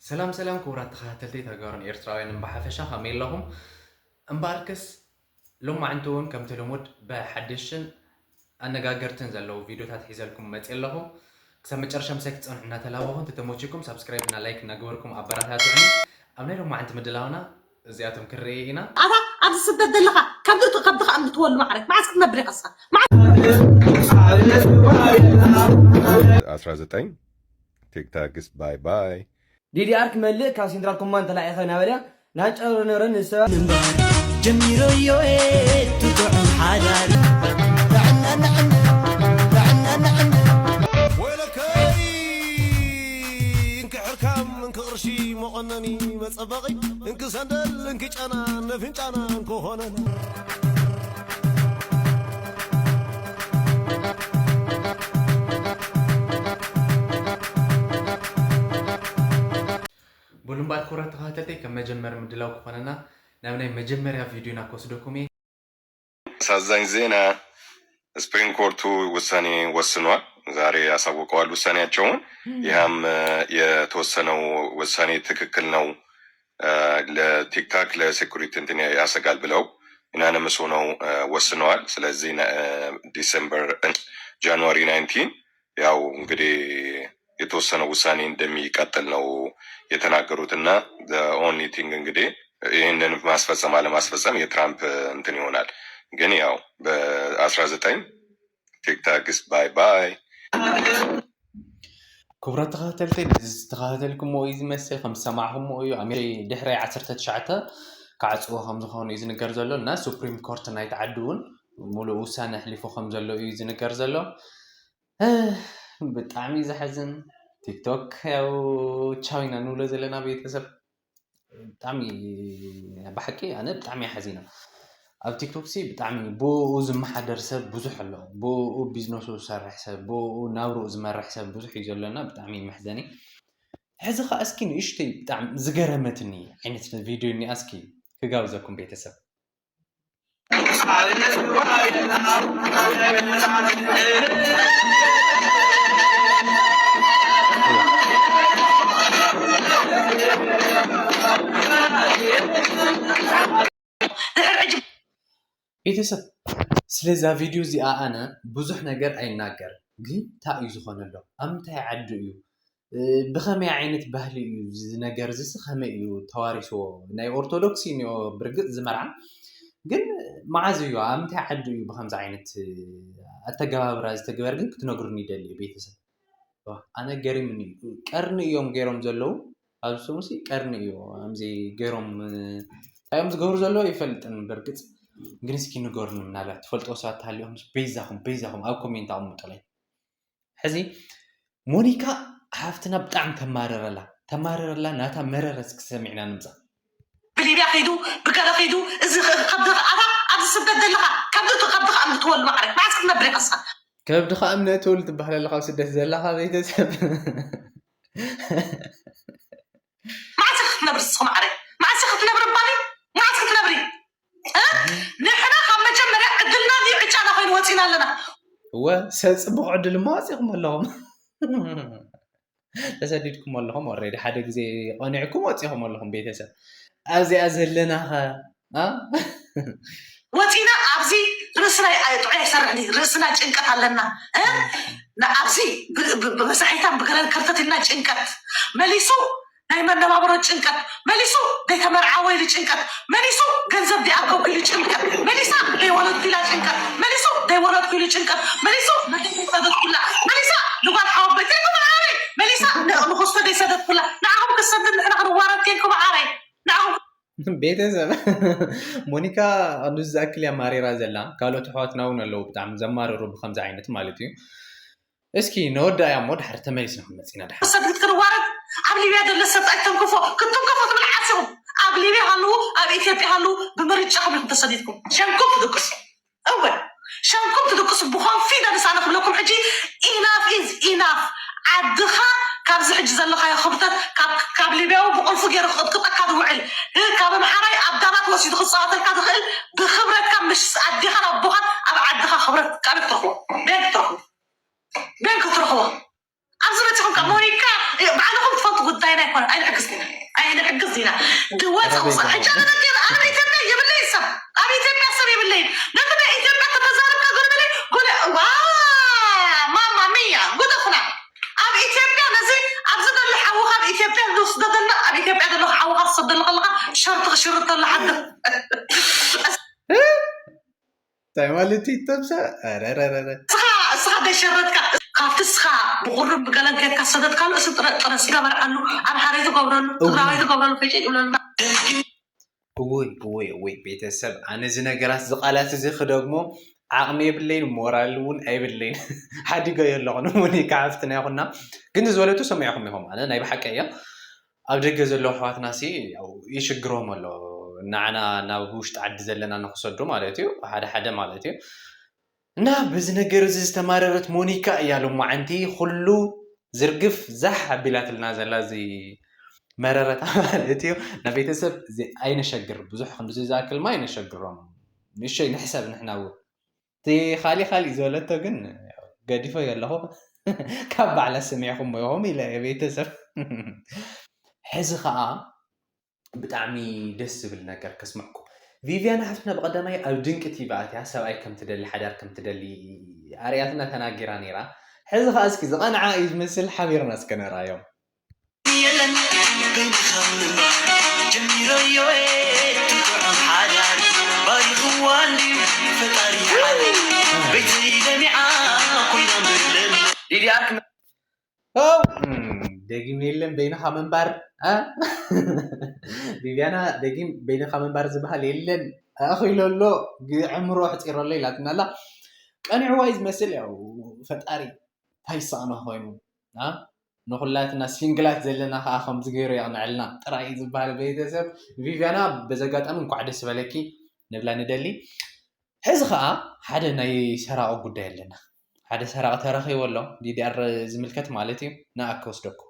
سلام سلام كورات تخاتلتي تقارن إيرتراوين بحفشة خميل لهم امباركس لما عنتون كم تلمود بحدشن أنا قاقرتن زلو فيديو تحيز لكم متقل لهم كسام مجرشة مسكت أنا تلاوهن تتموشيكم سبسكرايب نا لايك نقوركم عبارات عني أمني لما عند مدلاونا زياتهم كريينا أنا سدد لها كبدت أم تقول معرك ما عسكت نبري قصة 19 ቲክታክስ ባይ ባይ DDR كملك كاسندرال كوماند تلاعي خينا بريا ناجر نرن نسا جميرو يوئي تدعم حداري لعنا نعم ويلكي انك حركام انك غرشي مغنني مصبغي انك سندل انك جانا نفنجانا انك هوننا بولم بعد كورات تخاتلتي كم مجمر مدلاو كفننا نامنا مجمر يا فيديونا كوسدوكمي አሳዛኝ ዜና ስፕሪንግ ኮርቱ ውሳኔ ወስኗል። ዛሬ ያሳውቀዋል ውሳኔያቸውን። ይህም የተወሰነው ውሳኔ ትክክል ነው፣ ለቲክታክ ለሴኩሪቲ እንትን ያሰጋል ብለው ዩናኒመስ ሆነው ወስነዋል። ስለዚህ ጃንዋሪ 19 ያው እንግዲህ የተወሰነው ውሳኔ እንደሚቀጥል ነው የተናገሩት እና ኦንሊ ቲንግ እንግዲህ ይህንን ማስፈጸም አለማስፈጸም የትራምፕ እንትን ይሆናል። ግን ያው በ19 ቲክታክስ ባይ ባይ كبرات تخاتلتي تخاتلكم موي زمسل خمس سماعهم موي عمري دحري 19 كعصو خمس خون يزنقر زلو الناس سوبريم كورت نايت عدون مولو وسانه حليفو خمس زلو يزنقر زلو بطعمي زحزن تيك توك ያው ቻይና ንብሎ ዘለና ቤተሰብ ብጣዕሚ ብሓቂ ኣነ ብጣዕሚ ሓዚና ኣብ ቲክቶክ ሲ ብጣዕሚ ብኡ ዝመሓደር ሰብ ብዙሕ ኣሎ፣ ብኡ ቢዝነሱ ዝሰርሕ ሰብ፣ ብኡ ናብርኡ ዝመርሕ ሰብ ብዙሕ እዩ ዘለና። ብጣዕሚ መሕዘኒ ሕዚ ኸ እስኪ ንእሽተይ ብጣዕሚ ዝገረመትኒ ዓይነት ቪድዮ እኒኣ እስኪ ክጋብዘኩም ቤተሰብ ቤተሰብ ስለዛ ቪድዮ እዚኣ ኣነ ብዙሕ ነገር ኣይናገር፣ ግን እንታይ እዩ ዝኾነ ኣሎ ኣብ ምንታይ ዓዲ እዩ ብኸመይ ዓይነት ባህሊ እዩ ነገር ዝስ ከመይ እዩ ተዋሪስዎ ናይ ኦርቶዶክስ እኒኦ ብርግፅ ዝመርዓ ግን መዓዝ እዩ ኣብ ምንታይ ዓዲ እዩ ብከምዚ ዓይነት ኣተገባብራ ዝተግበር ግን ክትነግሩኒ ይደሊ ቤተሰብ። ኣነ ገሪምኒ እዩ ቀርኒ እዮም ገይሮም ዘለዉ ኣብ ስሙሲ ቀርኒ እዩ ኣምዚ ገይሮም ታዮም ዝገብሩ ዘለዉ ይፈልጥን በርግፅ ግን እስኪ ንገሩኒ ምናልባት ትፈልጦ ሰባት ሃልዮም በይዛኹም ኣብ ኮሜንት ኣቕሙጡለይ። ሕዚ ሞኒካ ሓፍትና ብጣዕሚ ተማረረላ ናታ መረረስ ክሰሚዕና ንምፃእ بليبيا خيدو بكذا خيدو إذا خبض أنا سدد لها كبدت خبض أم تقول معرك ما عسكت نبري قصة كبدخ أمنة تولد بحال لها وسدت زلها بيتسب ما عسكت نبري الصخم معرك ما عسكت نبري بالي ما عسكت نبري نحن خم جمرة عدلنا ذي عجانا خين واتينا لنا هو سأصبح عدل ما عسكم اللهم تسديدكم اللهم وريد حدا زي قانعكم واتيهم اللهم بيتسب أزلنا ها واتينا أبزي رسنا طعي سرني رسنا جنكت لنا نا أبزي بمساحيتها بقرن كرتتنا جنكت مليسو دايما نبابرو جنكت مليسو داي تمر عويل جنكت مليسو جنزب دي أكو كل جنكت مليسا داي ولد كلا جنكت مليسو داي ولد كل جنكت مليسو ندي سدد كلها مليسا لقال حوب بيتكم عاري مليسا نخص داي سدد كلها نعم كسدد نحن وارتينكم عاري نعم ቤተሰብ ሞኒካ ኣንዛ ክልያ ማሪራ ዘላ ካልኦት ኣሕዋትና እውን ኣለዉ ብጣዕሚ ዘማርሩ ብከምዚ ዓይነት ማለት እዩ። እስኪ ነወዳእያ ሞ ድሓር ተመሊስና ክንመፂና ድሓር ሰድግት ክንዋረድ ኣብ ሊብያ ደለ ሰብኣይ ክትንክፎ ትብል ሓሲቡ ኣብ ሊብያ ሃለዉ ኣብ ኢትዮጵያ ሃለዉ ብምርጫ ክብልኩም ተሰዲድኩም ሸንኩም ትድቅሱ እወን ሸንኩም ትድቅሱ ብኮንፊደንስ ኣነ ክብለኩም ሕጂ ኢናፍ ኢዝ ኢናፍ ዓድኻ ካብ ዝሕጂ ዘለኻዮ ክብተት ካብ ሊብያዊ ብቁልፉ ገይሩ ክትቅጠካ ዝውዕል ካብ ኣምሓራይ ኣብ ዳባት ወሲዱ ክፃወተልካ ዝኽእል ብክብረትካ ምስ ኣዴኻን ኣቦኻን ኣብ ዓድኻ ክብረት ካበይ ክትረኽቦ ኣብዚ በፂኹም ካብ ሞኒካ ባዕልኩም ትፈልጡ ጉዳይና ይኮነ أنا حجز دينا دوات أوصل حتى أنا ذكر أنا بيتبع يبلي سب أبي تبع سب يبلي لكن يتبع تتزارب كقول بلي قول ماما مية قول أخنا أبي تبع نزي أبزد اللي حوها أبي تبع دوس دلنا أبي تبع اللي حوها صد الغلقة شرط لحد تايمالتي تبسا صخا ده شرطك كافتسخا بقرب بقلن كيك صدت قالوا ترسيقا برعنو أنا حريتو قبرنو تقرايتو قبرنو فيش يقولون وي ቤተሰብ ኣነ እዚ ነገራት ዝቃላት እዚ ክደግሞ ዓቕሚ የብለይን ሞራል እውን ኣይብለይን ሓዲገ የለኹ ንሙኒ ካፍትና ይኹና ግን ዝበለቱ ሰማዕኹም ኢኹም ኣነ ናይ ብሓቂ እያ ኣብ ደገ ዘለዉ ኣሕዋትና ይሽግሮም ኣሎ ንዓና ናብ ውሽጢ ዓዲ ዘለና ንክሰዱ ማለት እዩ ሓደ ማለት እዩ እና በዚ ነገር እዚ ዝተማረረት ሞኒካ እያ ሎማዓንቲ ኩሉ ዝርግፍ ዛሕ ኣቢላትልና ዘላ እዚ መረረት ማለት እዩ ናብ ቤተሰብ ኣይነሸግር ብዙሕ ክንዲ ዝኣክል ማ ኣይነሸግሮም ንእሽተይ ንሕሰብ ንሕና እውን እቲ ካሊእ ዝበለቶ ግን ገዲፎ ኣለኹ ካብ ባዕላ ሰሚዕኹም ኢኹም ኢለ ቤተሰብ ሕዚ ከዓ ብጣዕሚ ደስ ዝብል ነገር ከስመዕኩም ቪቪያና ሓፍትና ብቀዳማይ ኣብ ድንቂ ቲቪ ኣትያ ሰብኣይ ከም ትደሊ ሓዳር ከም ትደሊ ኣርያትና ተናጊራ ነይራ ሕዚ ከዓ እስኪ ዝቐንዓ እዩ ዝመስል ሓቢርና እስከ ነርኣዮም ደጊም የለን በይንኻ ምንባር ቪቪያና ደጊም በይንኻ ምንባር ዝበሃል የለን ኣኺሎ ኣሎ ዕምሮ ሕፂረሎ ኢላትናላ ቀኒዕዋ እዩ ዝመስል ያው ፈጣሪ ታይሳእኖ ኮይኑ ንኩላትና ሲንግላት ዘለና ከዓ ከምዚ ገይሩ የቕንዐልና ጥራይ ዝበሃል ቤተሰብ ቪቪያና በዘጋጣሚ እንኳዕ ደስ በለኪ ንብላ ንደሊ ሕዚ ከዓ ሓደ ናይ ሰራቂ ጉዳይ ኣለና ሓደ ሰራቂ ተረኺቡ ኣሎ ዲዲኣር ዝምልከት ማለት እዩ ንኣከ ወስደኩም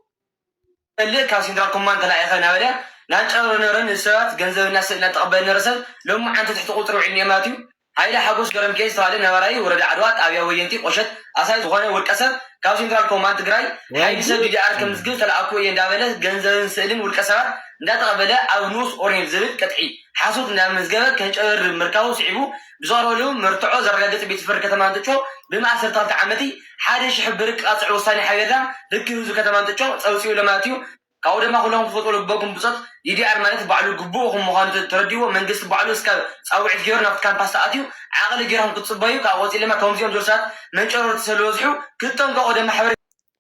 ካብ ሴንትራል ኮማንድ ተላኢኸ ናበልያ ናንጨብሮ ነረን ሰባት ገንዘብና ስእልና ተቐበል ነረሰብ ሎሚ ዓንተ ትሕቲ ቁፅሪ ውዒድ ኒየማት እዩ ሃይለ ሓጎስ ገረምኬ ዝተባሃለ ነባራይ ወረዳ ዓድዋ ጣብያ ወየንቲ ቆሸት ኣሳይ ዝኾነ ውልቀ ሰብ ካብ ሴንትራል ኮማንድ ትግራይ ሓይሊ ሰብ ዲዲኣር ከም ዝግብ ተላኣኩ እየ እንዳበለ ገንዘብን ስእልን ውልቀ ሰባት እንዳተቐበለ ኣብ ንኡስ ኦሬንጅ ዝብል ቀጥዒ ሓሶት እንዳመዝገበ ከንጨብር ምርካቡ ስዒቡ ብዝቐረበሉ መርትዖ ዘረጋግፅ ቤት ፍርዲ ከተማ እንትጮ ብማእሰር 2 ዓመት 1,000 ብር ቃፅዕ ውሳኔ ሓበሬታ ርክብ ህዝቢ ከተማ እንትጮ ፀውፂኡ ለማለት እዩ ካብኡ ድማ ኩሎም ክፈልጡ ልበኩም ብፆት ዲዲኣር ማለት ባዕሉ ግቡእ ኹም ምዃኑ ተረዲዎ መንግስቲ ባዕሉ እስካብ ፃውዒት ገይሩ ናብቲ ካምፓስ ተኣትዩ ዓቕሊ ገይሮም ክትፅበዩ ካብ ወፂእ ድማ ከምዚኦም ዝበሉ ሰባት መንጨረርቲ ስለዝበዝሑ ክጠንቀቑ ድማ ሓበሬ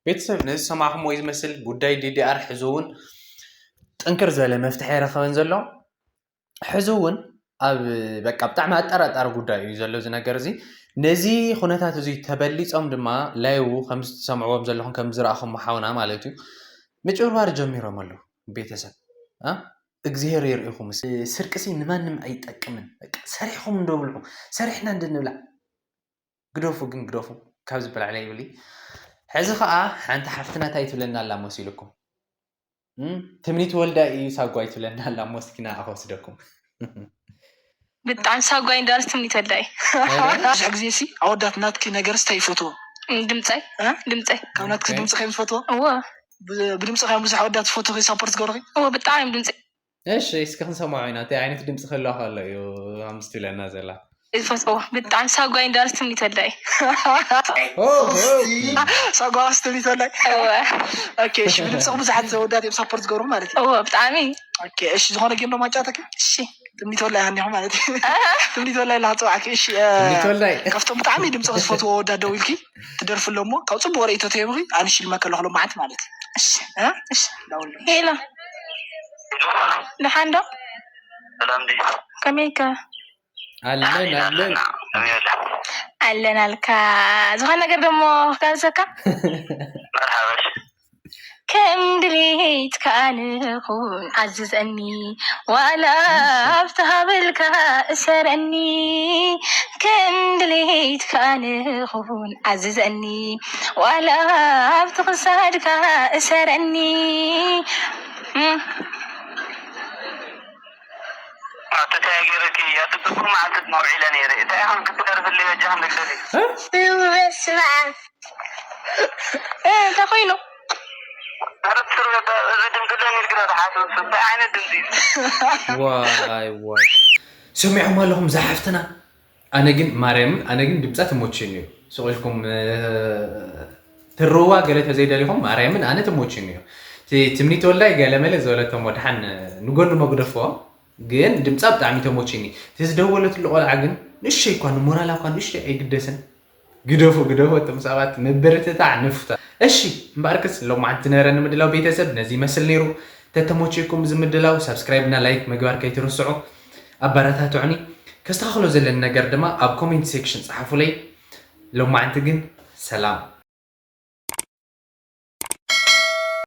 ቤተሰብ ነዚ ሰማዕኹም ወይ ዝመስል ጉዳይ ዲዲኣር ሕዚ እውን ጥንክር ዝበለ መፍትሒ ይረኸበን ዘሎ ሕዚ እውን ኣብ በቃ ብጣዕሚ ኣጠራጣሪ ጉዳይ እዩ ዘሎ እዚ ነገር እዚ ነዚ ኩነታት እዚ ተበሊፆም ድማ ላይው ከም ዝሰምዕዎም ዘለኹም ከም ዝረኣኹም ሓውና ማለት እዩ ምጭብርባር ጀሚሮም ኣለዉ ቤተሰብ እግዚኣብሔር የርኢኹም ስርቅሲ ንማንም ኣይጠቅምን ሰሪሕኩም እንደብልዑ ሰሪሕና እንድንብላዕ ግደፉ ግን ግደፉ ካብ ዝበላዕለ ይብሊ ሕዚ ከዓ ሓንቲ ሓፍትና እንታይ ትብለና ኣላ መሲልኩም ትምኒት ወልዳ እዩ ሳጓይ ትብለና ኣላ ሞስኪና ኣኸወስደኩም ብጣዕሚ ሳጓይ እንዳርስ ትምኒት ወልዳ እዩ ብዙሕ ግዜ ሲ ኣወዳት ናትኪ ነገር ስታይ ይፈትዎ ድምፀይ ካብ ናትኪ ድምፂ ከ ይፈትዎ بدمس خيام بزح ودات فوتو غي سابورت غورغي هو بتاعي بدمس ايش اسكن سمعوا هنا تاع عينت دمس خلوها خلا يو امستي لنا زلا الفوتو بتاع ساغاي دارس تمني تلاي ساغاي استني تلاي اوكي شو بدمس بزح ودات سابورت غورغ مالتي هو بتاعي اوكي ايش زغونه جيم ما جاتك شي تمني تلاي هاني مالتي تمني تلاي لا توعك ايش تمني تلاي كفتو بتاعي دمس فوتو ودات دويلكي تدرف لهم كاو صب وريته تيبغي انا شيل ما كلو معت مالتي ايش هلا لحندا سلام دي كميكا علنا لك زغنا قدمو كازكا مرحبا كم دليت كان يكون عززني ولا افتح بالك اسرني كم دليت كان يكون عززني ولا افتح صدرك اسرني تتاجرك يا تذكر ما عدت موعي لني رأيت يا عم كنت قرب اللي وجهنا كذي بس معك ايه تخيلوا واي سمعهم لهم زحفتنا أنا جن دمسات موتشينيو سؤالكم تروا قالت زي دالهم مريم أنا تموتشينيو تمنيت والله قال ملا زولتهم ودحن نقول ما قدفوا جن دمسات تعمي تموتشيني تزدولت الأول عجن نشي كان مورالا كان نشي أي قدسن قدفوا تمسابات مبرت تاع نفتا እሺ ምባርክስ ለው ማዕት ነረን ምድላው ቤተሰብ ነዚ መስል ነይሩ ተተሞችኩም ዝምድላው ሰብስክራይብ እና ላይክ ምግባር ከይትርስዑ አባራታቱኒ ከስተኻኽሎ ዘለን ነገር ድማ ኣብ ኮሜንት ሴክሽን ጻሕፉ ላይ ለው ማዕት ግን ሰላም